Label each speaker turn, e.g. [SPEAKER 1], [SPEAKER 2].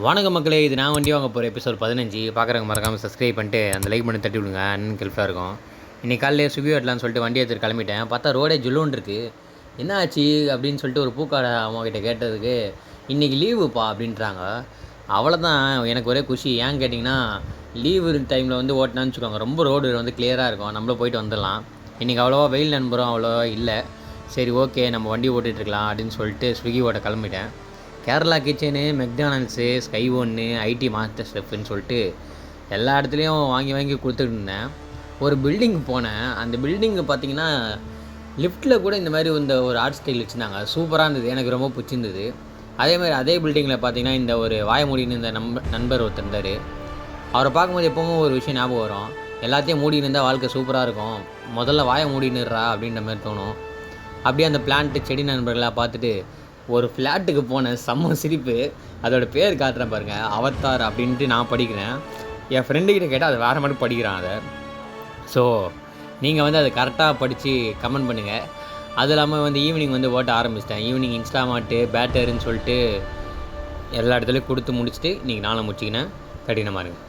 [SPEAKER 1] வணக்க மக்களே, இது நான் வண்டி வாங்க போகிற எபிசோட் 15. பார்க்குறவங்க மறக்காமல் சப்ஸ்கிரைப் பண்ணிட்டு அந்த லைக் பண்ணி தட்டி விடுங்க, அண்ணன் ஹெல்ப்ஃபாக இருக்கும். இன்றைக்கி காலையில் ஸ்விக்கி வெட்டலான்னு சொல்லிட்டு வண்டி எடுத்துகிட்டு கிளம்பிட்டேன். பார்த்தா ரோடே ஜுல்லுன்னு இருக்குது. என்ன ஆச்சு அப்படின்னு சொல்லிட்டு ஒரு பூக்காடை அம்மாக்கிட்ட கேட்டதுக்கு இன்றைக்கி லீவுப்பா அப்படின்றாங்க. அவ்வளோதான், எனக்கு ஒரே குஷி. ஏன்னு கேட்டிங்கன்னா, லீவு டைமில் வந்து ஓட்டினான்னு வச்சுக்கோங்க, ரொம்ப ரோடு வந்து கிளியராக இருக்கும், நம்மளும் போயிட்டு வந்துடலாம். இன்றைக்கி அவ்வளோவா வெயில் நண்பரும் அவ்வளோவா இல்லை. சரி, ஓகே, நம்ம வண்டி ஓட்டிகிட்ருக்கலாம் அப்படின்னு சொல்லிட்டு ஸ்விக்கி ஓட்ட கிளம்பிட்டேன். கேரளா கிச்சனு, மெக்டானல்ஸு, ஸ்கை ஒன்று, ஐடி மாஸ்டர் ஷெஃப்னு சொல்லிட்டு எல்லா இடத்துலையும் வாங்கி வாங்கி கொடுத்துட்டு இருந்தேன். ஒரு பில்டிங்கு போனேன். அந்த பில்டிங்கு பார்த்திங்கன்னா, லிஃப்ட்டில் கூட இந்த மாதிரி இந்த ஒரு ஆர்ட் ஸ்டைல் வச்சுருந்தாங்க. சூப்பராக இருந்தது, எனக்கு ரொம்ப பிடிச்சிருந்தது. அதே பில்டிங்கில் பார்த்திங்கன்னா, இந்த ஒரு வாய இந்த நண்பர் ஒருத்தர் இருந்தார். அவரை பார்க்கும்போது எப்போவும் ஒரு விஷயம் ஞாபகம் வரும். எல்லாத்தையும் மூடின்னு இருந்தால் வாழ்க்கை சூப்பராக இருக்கும், முதல்ல வாய மூடின்னுறா அப்படின்ற மாதிரி தோணும். அப்படியே அந்த பிளான்ட்டு செடி நண்பர்களாக பார்த்துட்டு ஒரு ஃப்ளாட்டுக்கு போனேன். செம்ம சிரிப்பு. அதோடய பேர் காட்டுறேன் பாருங்கள், அவத்தார் அப்படின்ட்டு நான் படிக்கிறேன். என் ஃப்ரெண்டுக்கிட்ட கேட்டால் அது வேறு மாதிரி படிக்கிறான் அதை. ஸோ நீங்கள் வந்து அதை கரெக்டாக படித்து கமெண்ட் பண்ணுங்கள். அது இல்லாமல் வந்து ஈவினிங் வந்து ஓட்ட ஆரம்பிச்சிட்டேன். ஈவினிங் இன்ஸ்டாமார்ட்டு, பேட்டருன்னு சொல்லிட்டு எல்லா இடத்துலையும் கொடுத்து முடிச்சுட்டு இன்றைக்கி நாளை முடிச்சிக்கினேன். கடினமாக இருங்க.